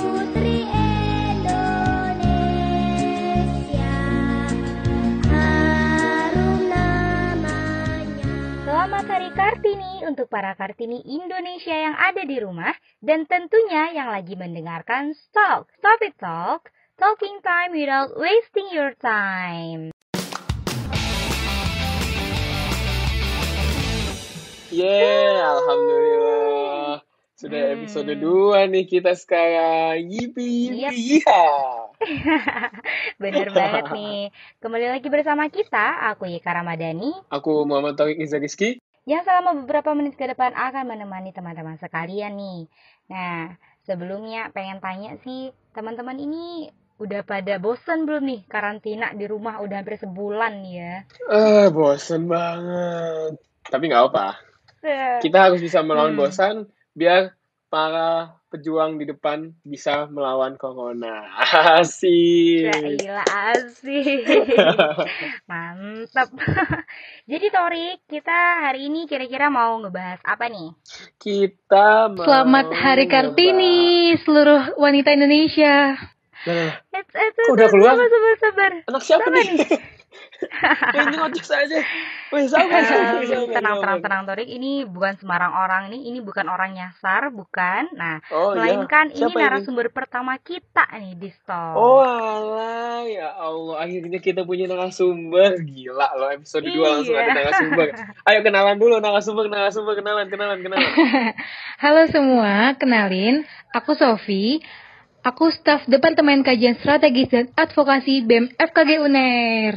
Putri Indonesia, harum namanya. Selamat Hari Kartini untuk para Kartini Indonesia yang ada di rumah dan tentunya yang lagi mendengarkan Stop It Talk, talking time without wasting your time. Alhamdulillah. Sudah episode 2 nih kita sekarang. Yipi, Yep. yiha. Bener banget nih. Kembali lagi bersama kita, aku Yeka Ramadhani, Aku Muhammad Taufiq Iza Rizky. yang selama beberapa menit ke depan akan menemani teman-teman sekalian nih. Nah, sebelumnya pengen tanya sih, teman-teman ini udah pada bosen belum nih karantina di rumah udah hampir sebulan nih ya? Bosen banget. Tapi nggak apa. Kita harus bisa melawan bosan biar para pejuang di depan bisa melawan corona. Asik. Gila asik. Mantap. Jadi Torik, kita hari ini kira-kira mau ngebahas apa nih? Kita mau Selamat Hari Kartini seluruh wanita Indonesia. Kok udah keluar? Sabar. Anak siapa nih? Ini ngocok saja. Tenang Torik, ini bukan sembarang orang nih, ini bukan orang nyasar, bukan. Nah, Oh, melainkan iya. ini Siapa narasumber pertama kita nih di Stop. Oh alah, ya Allah, akhirnya kita punya narasumber. Gila loh, episode 2 langsung ada narasumber. Ayo kenalan dulu narasumber, kenalan. Halo semua, kenalin, aku Sofi. Aku staf Departemen Kajian Strategis dan Advokasi BEM FKG UNER.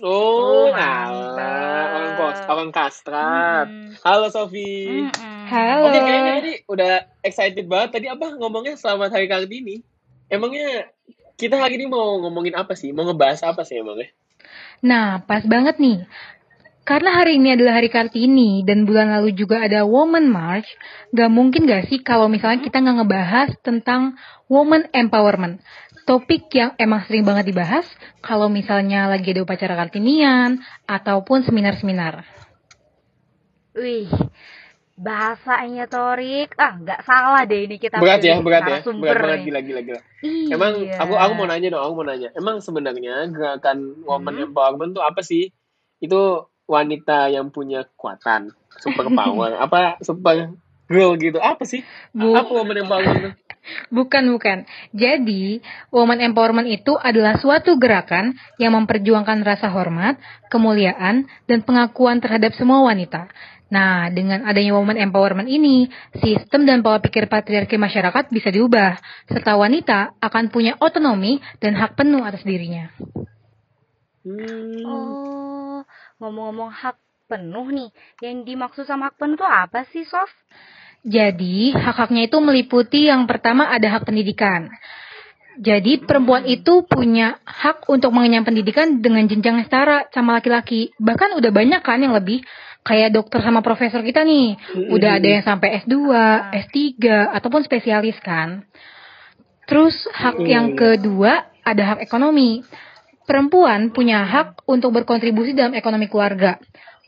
Oh, mantap. orang kastrat. Halo Sofi. Halo. Oke, kayaknya ini udah excited banget. Tadi apa ngomongnya selamat Hari Kartini. Emangnya kita hari ini mau ngomongin apa sih? Mau ngebahas apa sih emangnya? Nah, pas banget nih. Karena hari ini adalah Hari Kartini dan bulan lalu juga ada Women March, gak mungkin gak sih kalau misalnya kita nggak ngebahas tentang woman empowerment. Topik yang emang sering banget dibahas kalau misalnya lagi ada upacara Kartinian ataupun seminar-seminar. Wih, bahasanya Torik, nggak salah deh ini kita Berat pilih berat narasumber banget, nih. gila. Iya. Emang aku mau nanya. Emang sebenarnya gerakan woman empowerment tuh apa sih? Itu wanita yang punya kekuatan, super power, apa super girl gitu? Apa sih? Apa woman empowerment tuh? Bukan. Jadi, woman empowerment itu adalah suatu gerakan yang memperjuangkan rasa hormat, kemuliaan, dan pengakuan terhadap semua wanita. Nah, dengan adanya woman empowerment ini, sistem dan pola pikir patriarki masyarakat bisa diubah, serta wanita akan punya otonomi dan hak penuh atas dirinya. Oh, ngomong-ngomong hak penuh nih, yang dimaksud sama hak penuh itu apa sih, Sof? Jadi, hak-haknya itu meliputi yang pertama ada hak pendidikan. Jadi, perempuan itu punya hak untuk mengenyam pendidikan dengan jenjang yang setara sama laki-laki. Bahkan udah banyak kan yang lebih, kayak dokter sama profesor kita nih. Udah ada yang sampai S2, S3, ataupun spesialis kan. Terus, hak yang kedua ada hak ekonomi. Perempuan punya hak untuk berkontribusi dalam ekonomi keluarga.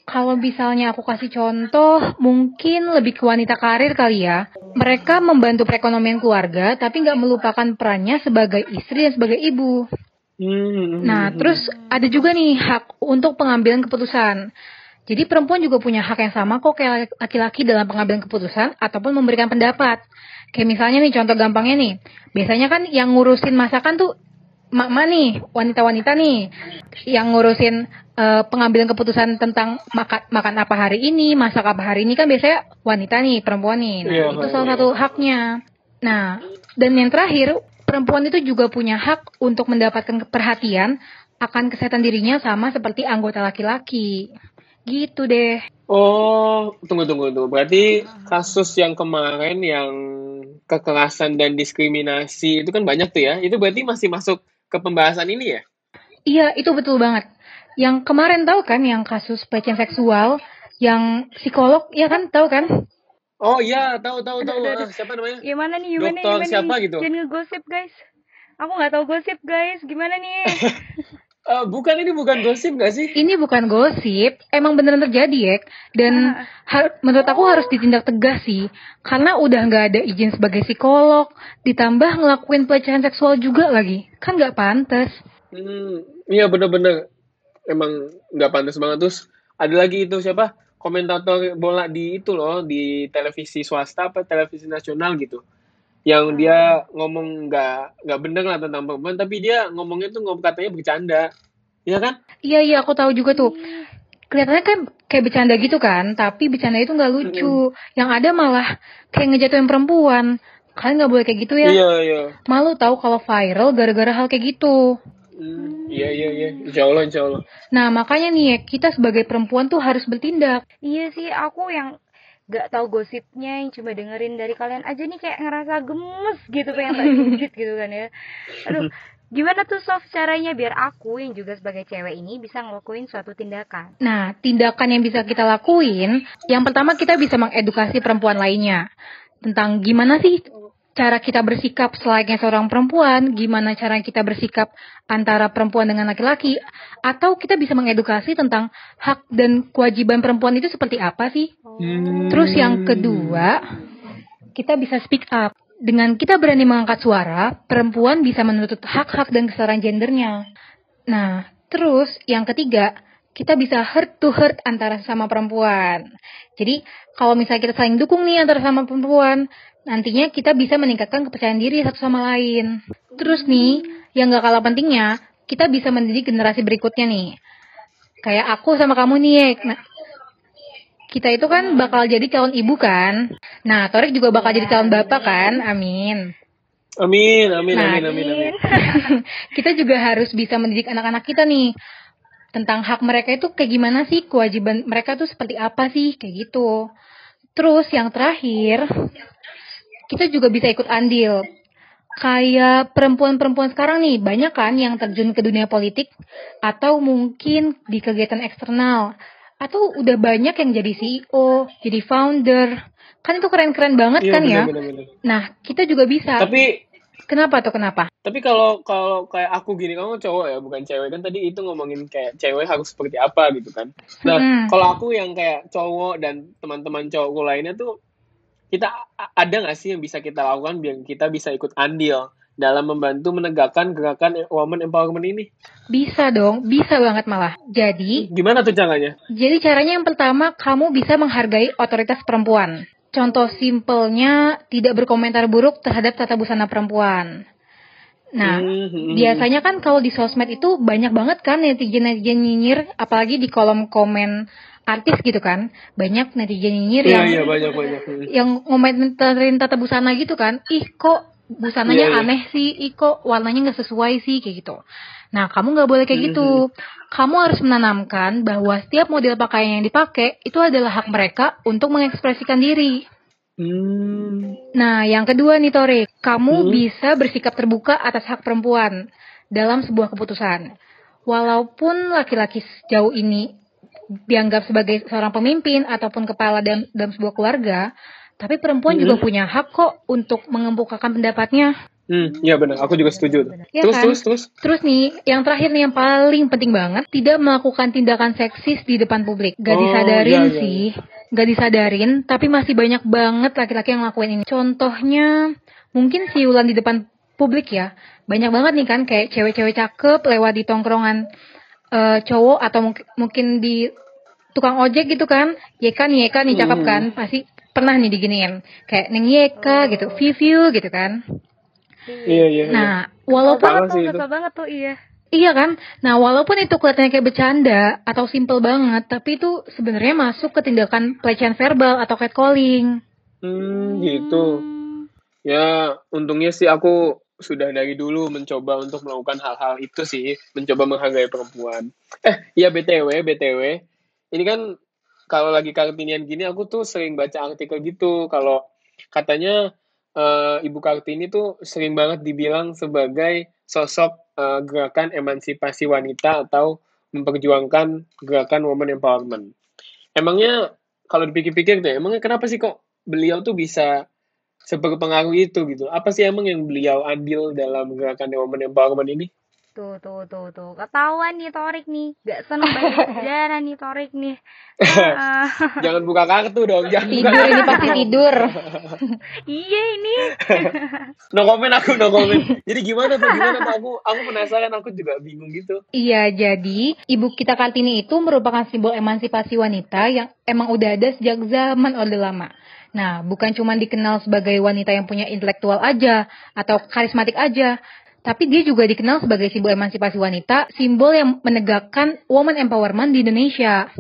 Kalau misalnya aku kasih contoh, mungkin lebih ke wanita karir kali ya. Mereka membantu perekonomian keluarga, tapi nggak melupakan perannya sebagai istri dan sebagai ibu. Nah, terus ada juga nih hak untuk pengambilan keputusan. Jadi perempuan juga punya hak yang sama kok kayak laki-laki dalam pengambilan keputusan ataupun memberikan pendapat. Kayak misalnya nih, contoh gampangnya nih. Biasanya kan yang ngurusin masakan tuh mak-mak nih, wanita-wanita nih, yang ngurusin pengambilan keputusan tentang makan apa hari ini, masak apa hari ini kan biasanya wanita nih, perempuan nih. Nah, itu salah satu haknya. Nah, dan yang terakhir, perempuan itu juga punya hak untuk mendapatkan perhatian akan kesehatan dirinya sama seperti anggota laki-laki. Gitu deh. Oh, tunggu. Berarti kasus yang kemarin yang kekerasan dan diskriminasi itu kan banyak tuh ya. Itu berarti masih masuk ke pembahasan ini ya? Iya, itu betul banget. Yang kemarin tahu kan yang kasus pelecehan seksual, yang psikolog, ya kan, tahu kan? Oh iya, tahu. Aduh. Siapa namanya? Gimana nih? Dokter siapa gitu? Jangan ngegosip, guys. Aku nggak tahu gosip, guys. Gimana nih? Bukan, ini bukan gosip gak sih? Ini bukan gosip, emang beneran terjadi ya. Dan menurut aku harus ditindak tegas sih, karena udah nggak ada izin sebagai psikolog, ditambah ngelakuin pelecehan seksual juga lagi, kan nggak pantas. Iya bener-bener. Emang nggak pantas banget. Terus ada lagi itu siapa? Komentator bola di itu loh, di televisi swasta apa televisi nasional gitu. Yang dia ngomong nggak bener lah tentang perempuan, tapi dia ngomongnya tuh katanya bercanda. Iya kan? Iya, aku tahu juga tuh. Kelihatannya kan kayak bercanda gitu kan, tapi bercanda itu nggak lucu. Yang ada malah kayak ngejatuhin perempuan. Kalian nggak boleh kayak gitu ya. Iya. Malu tahu kalau viral gara-gara hal kayak gitu. Iya. Insya Allah. Nah, makanya nih ya, kita sebagai perempuan tuh harus bertindak. Iya sih, aku yang gak tahu gosipnya, yang cuma dengerin dari kalian aja nih kayak ngerasa gemes gitu, pengen tak gigit gitu kan ya. Aduh, gimana tuh Sof caranya biar aku yang juga sebagai cewek ini bisa ngelakuin suatu tindakan? Nah, tindakan yang bisa kita lakuin, yang pertama kita bisa mengedukasi perempuan lainnya. Tentang gimana sih cara kita bersikap selayaknya seorang perempuan, gimana cara kita bersikap antara perempuan dengan laki-laki, atau kita bisa mengedukasi tentang hak dan kewajiban perempuan itu seperti apa sih. Terus yang kedua, kita bisa speak up. Dengan kita berani mengangkat suara, perempuan bisa menuntut hak-hak dan kesetaraan gendernya. Nah, terus yang ketiga, kita bisa heart to heart antara sesama perempuan. Jadi, kalau misalnya kita saling dukung nih antara sama perempuan, nantinya kita bisa meningkatkan kepercayaan diri satu sama lain. Terus nih, yang gak kalah pentingnya, kita bisa mendidik generasi berikutnya nih. Kayak aku sama kamu nih, nah, kita itu kan bakal jadi calon ibu kan. Nah, Torik juga bakal jadi calon bapak kan. Amin. Amin. Kita juga harus bisa mendidik anak-anak kita nih tentang hak mereka itu kayak gimana sih, kewajiban mereka tuh seperti apa sih, kayak gitu. Terus yang terakhir, kita juga bisa ikut andil. Kayak perempuan-perempuan sekarang nih, banyak kan yang terjun ke dunia politik atau mungkin di kegiatan eksternal. Atau udah banyak yang jadi CEO, jadi founder. Kan itu keren-keren banget kan ya? Bener. Nah, kita juga bisa. Tapi Kenapa? Tapi kalau kayak aku gini, kamu cowok ya, bukan cewek kan tadi itu ngomongin kayak cewek harus seperti apa gitu kan. Nah, kalau aku yang kayak cowok dan teman-teman cowokku lainnya tuh, kita ada nggak sih yang bisa kita lakukan biar kita bisa ikut andil dalam membantu menegakkan gerakan woman empowerment ini? Bisa dong, bisa banget malah. Gimana tuh caranya? Jadi caranya yang pertama, kamu bisa menghargai otoritas perempuan. Contoh simpelnya, tidak berkomentar buruk terhadap tata busana perempuan. Nah, biasanya kan kalau di sosmed itu banyak banget kan netizen-netizen nyinyir, apalagi di kolom komen artis gitu kan. Banyak netizen nyinyir banyak. yang ngomentarin tata busana gitu kan. Ih, kok busananya aneh sih, ih kok warnanya nggak sesuai sih, kayak gitu. Nah, kamu nggak boleh kayak gitu. Kamu harus menanamkan bahwa setiap model pakaian yang dipakai itu adalah hak mereka untuk mengekspresikan diri. Nah, yang kedua nih Tore, kamu bisa bersikap terbuka atas hak perempuan dalam sebuah keputusan. Walaupun laki-laki sejauh ini dianggap sebagai seorang pemimpin ataupun kepala dalam sebuah keluarga, tapi perempuan juga punya hak kok untuk mengemukakan pendapatnya. Iya benar, aku juga setuju. Ya Terus. Terus nih, yang terakhir nih yang paling penting banget, tidak melakukan tindakan seksis di depan publik. Gak disadarin sih, gak disadarin, tapi masih banyak banget laki-laki yang ngelakuin ini. Contohnya, mungkin siulan di depan publik ya. Banyak banget nih kan, kayak cewek-cewek cakep lewat di tongkrongan cowok atau mungkin di tukang ojek gitu kan. Yeka nih cakep kan, pasti pernah nih diginiin kayak neng Yeka gitu, Viviu gitu kan. Iya. Nah, walaupun Kesel banget tuh, iya. Iya kan? Nah, walaupun itu kelihatannya kayak bercanda atau simple banget, tapi itu sebenarnya masuk ke tindakan pelecehan verbal atau catcalling. Gitu. Ya, untungnya sih aku sudah dari dulu mencoba untuk melakukan hal-hal itu sih, mencoba menghargai perempuan. Iya BTW. Ini kan kalau lagi Kartinian gini aku tuh sering baca artikel gitu kalau katanya Ibu Kartini tuh sering banget dibilang sebagai sosok gerakan emansipasi wanita atau memperjuangkan gerakan woman empowerment. Emangnya kalau dipikir-pikir deh, emangnya kenapa sih kok beliau tuh bisa seberpengaruh itu gitu? Apa sih emang yang beliau ambil dalam gerakan woman empowerment ini? Tuh. Ketahuan nih Torik nih. Gak seneng bagi sejarah nih Torik nih. Ah, Jangan buka kartu dong, jangan buka Tidur ini kartu. pasti tidur. iya ini. No comment. Jadi gimana tuh? Aku penasaran, aku juga bingung gitu. Iya, jadi Ibu kita Kartini itu merupakan simbol emansipasi wanita yang emang udah ada sejak zaman Orde Lama. Nah, bukan cuma dikenal sebagai wanita yang punya intelektual aja atau karismatik aja, tapi dia juga dikenal sebagai simbol emansipasi wanita, simbol yang menegakkan woman empowerment di Indonesia.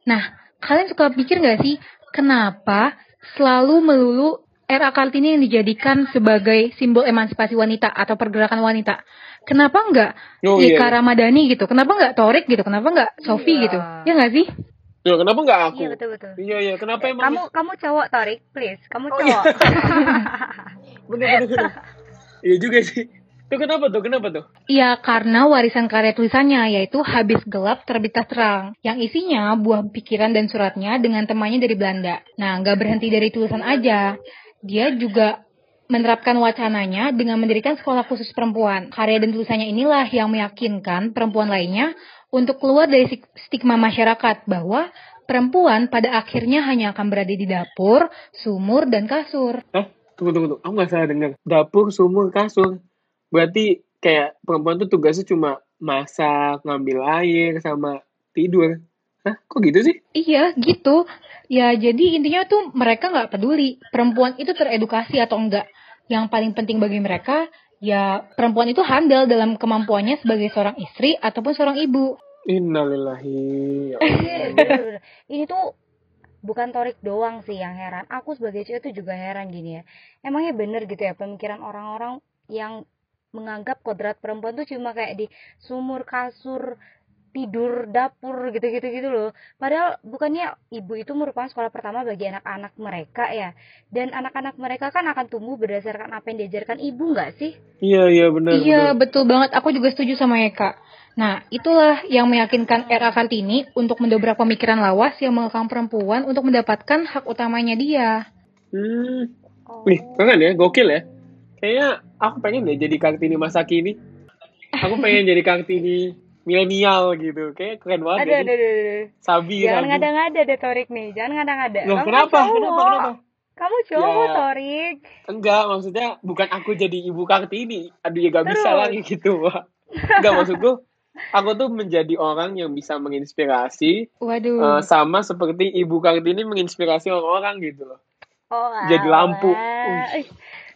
Nah, kalian suka pikir nggak sih, kenapa selalu melulu era Kartini yang dijadikan sebagai simbol emansipasi wanita atau pergerakan wanita? Kenapa nggak Oh Ika iya. Ramadhani gitu? Kenapa nggak Torik gitu? Kenapa nggak Sofi Iya. gitu? Ya nggak sih? Loh, kenapa nggak aku? Iya betul. Iya, kenapa emang? Kamu cowok Torik, please. Kamu Oh, iya. cowok. Bener. Iya juga sih. Tuh kenapa tuh? Iya, karena warisan karya tulisannya, yaitu Habis Gelap Terbitlah Terang, yang isinya buah pikiran dan suratnya dengan temannya dari Belanda. Nah, nggak berhenti dari tulisan aja. Dia juga menerapkan wacananya dengan mendirikan sekolah khusus perempuan. Karya dan tulisannya inilah yang meyakinkan perempuan lainnya untuk keluar dari stigma masyarakat bahwa perempuan pada akhirnya hanya akan berada di dapur, sumur, dan kasur. Hah? Tunggu. Aku nggak salah dengar. Dapur, sumur, kasur. Berarti kayak perempuan tuh tugasnya cuma masak, ngambil air, sama tidur. Hah? Kok gitu sih? Iya, gitu. Ya, jadi intinya tuh mereka nggak peduli perempuan itu teredukasi atau enggak. Yang paling penting bagi mereka, ya perempuan itu handal dalam kemampuannya sebagai seorang istri ataupun seorang ibu. Innalillahi. Ya Iya, Allah. bener. Ini tuh bukan Torik doang sih yang heran. Aku sebagai cewek tuh juga heran gini ya. Emangnya bener gitu ya pemikiran orang-orang yang menganggap kodrat perempuan tuh cuma kayak di sumur, kasur, tidur, dapur gitu loh. Padahal bukannya ibu itu merupakan sekolah pertama bagi anak-anak mereka ya. Dan anak-anak mereka kan akan tumbuh berdasarkan apa yang diajarkan ibu nggak sih? Iya, benar. Iya, betul banget. Aku juga setuju sama Eka. Nah, itulah yang meyakinkan era Kartini untuk mendobrak pemikiran lawas yang mengekang perempuan untuk mendapatkan hak utamanya dia. Wih, keren ya, gokil ya. Kayaknya aku pengen deh jadi Kartini masa kini. Aku pengen jadi Kartini milenial gitu. Kayak keren banget ya sih. Aduh. Sabi. Jangan ngada-ngada deh Torik nih. Jangan ngada-ngada. Loh, Kamu kenapa? cowok. Kenapa? Kamu cowok Ya. Torik. Enggak, maksudnya bukan aku jadi ibu Kartini. Aduh, ya gak bisa Terus. lagi gitu. Enggak, maksudku aku tuh menjadi orang yang bisa menginspirasi Waduh. sama seperti ibu Kartini menginspirasi orang-orang gitu loh. Oh, Jadi lampu.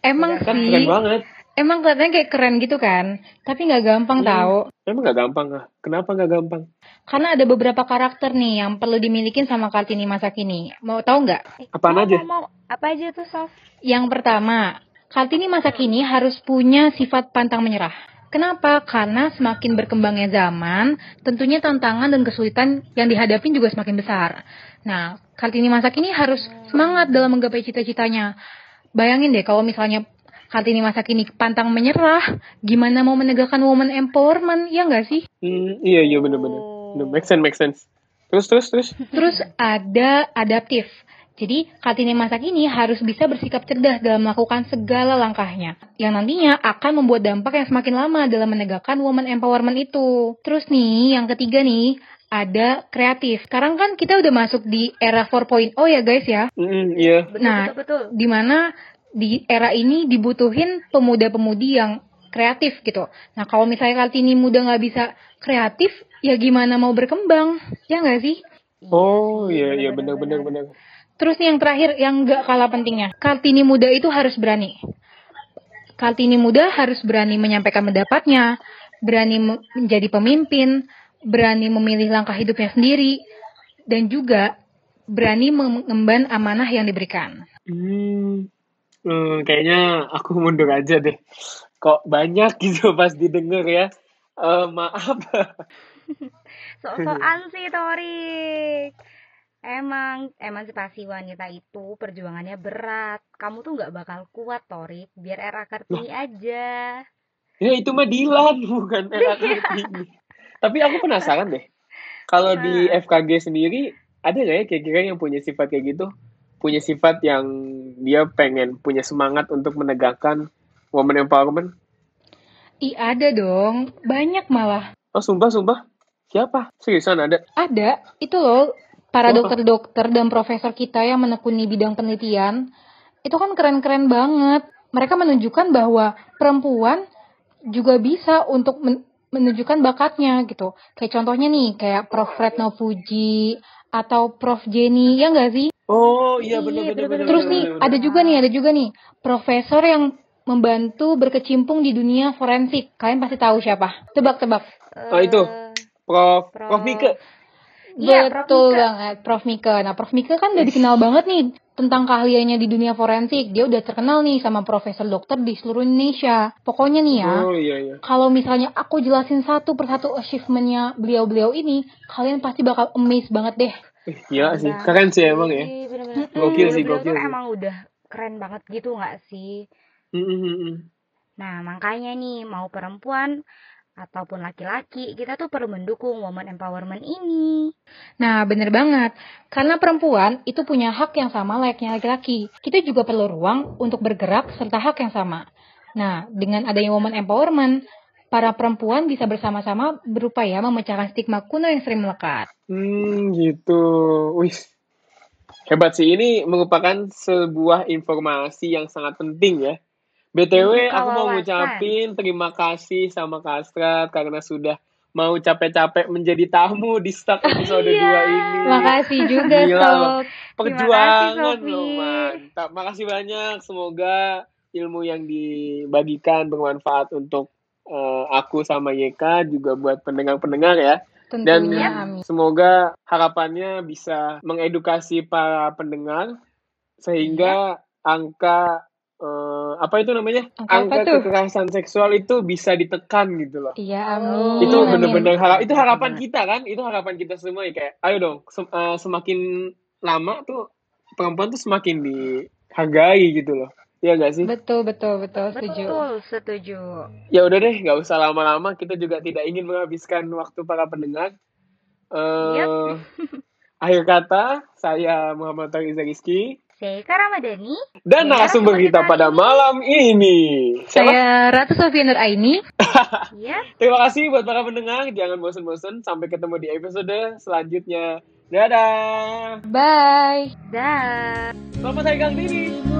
Emang Kan sih, keren banget. emang kelihatannya kayak keren gitu kan. Tapi nggak gampang tahu. Emang gak gampang ah? Kenapa gak gampang? Karena ada beberapa karakter nih yang perlu dimilikin sama Kartini masa kini. Mau tahu nggak? Apaan aja? Mau. Apa aja tuh, Sof? Yang pertama, Kartini masa kini harus punya sifat pantang menyerah. Kenapa? Karena semakin berkembangnya zaman, tentunya tantangan dan kesulitan yang dihadapin juga semakin besar. Nah, Kartini masa kini harus semangat dalam menggapai cita-citanya. Bayangin deh kalau misalnya Kartini masa kini pantang menyerah, gimana mau menegakkan woman empowerment, ya nggak sih? Iya bener-bener. Make sense. Terus. Terus ada adaptif. Jadi, Kartini masa kini harus bisa bersikap cerdas dalam melakukan segala langkahnya, yang nantinya akan membuat dampak yang semakin lama dalam menegakkan woman empowerment itu. Terus nih, yang ketiga nih, ada kreatif. Sekarang kan kita udah masuk di era 4.0 ya guys ya. Iya. Betul. Di mana di era ini dibutuhin pemuda-pemudi yang kreatif gitu. Nah, kalau misalnya Kartini muda nggak bisa kreatif, ya gimana mau berkembang? Ya nggak sih? Oh iya bener. Terus nih yang terakhir, yang nggak kalah pentingnya, Kartini muda itu harus berani. Kartini muda harus berani menyampaikan pendapatnya, berani menjadi pemimpin, berani memilih langkah hidupnya sendiri, dan juga berani mengemban amanah yang diberikan. Kayaknya aku mundur aja deh. Kok banyak gitu pas didengar ya. Maaf. Sok-sokan sih, Torik. Emang emansipasi wanita itu perjuangannya berat. Kamu tuh nggak bakal kuat, Torik. Biar era Kartini aja. Ya itu mah Dilan, bukan era Kartini. Tapi aku penasaran deh. Kalau di FKG sendiri, ada nggak ya kira-kira yang punya sifat kayak gitu? Punya sifat yang dia pengen punya semangat untuk menegakkan woman empowerment? Ih, ada dong. Banyak malah. Oh, sumpah. Siapa? Seriusan ada? Ada. Itu loh, para Siapa? dokter-dokter dan profesor kita yang menekuni bidang penelitian. Itu kan keren-keren banget. Mereka menunjukkan bahwa perempuan juga bisa untuk menunjukkan bakatnya gitu. Kayak contohnya nih, kayak Prof. Retno Puji atau Prof. Jenny, ya nggak sih? Oh, iya Iya, benar. bener-bener. Terus nih, ada juga nih, profesor yang membantu berkecimpung di dunia forensik. Kalian pasti tahu siapa? Tebak-tebak. Oh, itu. Prof Mika. Iya, Prof. Betul Mika. banget, Prof. Mika. Nah, Prof. Mika kan udah dikenal banget nih tentang keahliannya di dunia forensik. Dia udah terkenal nih sama profesor dokter di seluruh Indonesia. Pokoknya nih ya, Oh, iya. kalau misalnya aku jelasin satu persatu achievement-nya beliau-beliau ini, kalian pasti bakal amazed banget deh. Gila sih. Banget Keren sih emang ya. bener-bener. Gokil sih, Beliau gokil tuh sih. emang udah keren banget gitu nggak sih? Nah, makanya nih, mau perempuan ataupun laki-laki, kita tuh perlu mendukung woman empowerment ini. Nah, bener banget. Karena perempuan itu punya hak yang sama layaknya laki-laki. Kita juga perlu ruang untuk bergerak serta hak yang sama. Nah, dengan adanya woman empowerment, para perempuan bisa bersama-sama berupaya memecahkan stigma kuno yang sering melekat. Gitu. Wih, hebat sih. Ini merupakan sebuah informasi yang sangat penting ya. BTW, Membuka aku mau wawasan. ngucapin terima kasih sama Kastrat karena sudah mau capek-capek menjadi tamu di Stuck episode 2 ini. Makasih juga, Gila Sob. loh. Perjuangan Sofi. loh, mantap. Makasih banyak. Semoga ilmu yang dibagikan bermanfaat untuk aku sama YK, juga buat pendengar-pendengar ya. Dan Tentunya, amin. semoga harapannya bisa mengedukasi para pendengar sehingga angka apa itu namanya? Angka apa tuh? Kekerasan seksual itu bisa ditekan gitu loh. Iya, amin. Itu amin. bener-bener itu harapan kita kan? Itu harapan kita semua ya, kayak ayo dong, semakin lama tuh perempuan tuh semakin dihargai gitu loh. Iya gak sih? Betul, setuju. Betul, setuju. Ya udah deh, gak usah lama-lama. Kita juga tidak ingin menghabiskan waktu para pendengar. Akhir kata, saya Muhammad Riza Rizky. Saya Ramadhani. Dan narasumber kita pada malam ini. Saya Ratu Sofia Nur Aini. Yap. Terima kasih buat para pendengar. Jangan bosan-bosan. Sampai ketemu di episode selanjutnya. Dadah. Bye. Dah. Selamat Hari Kartini.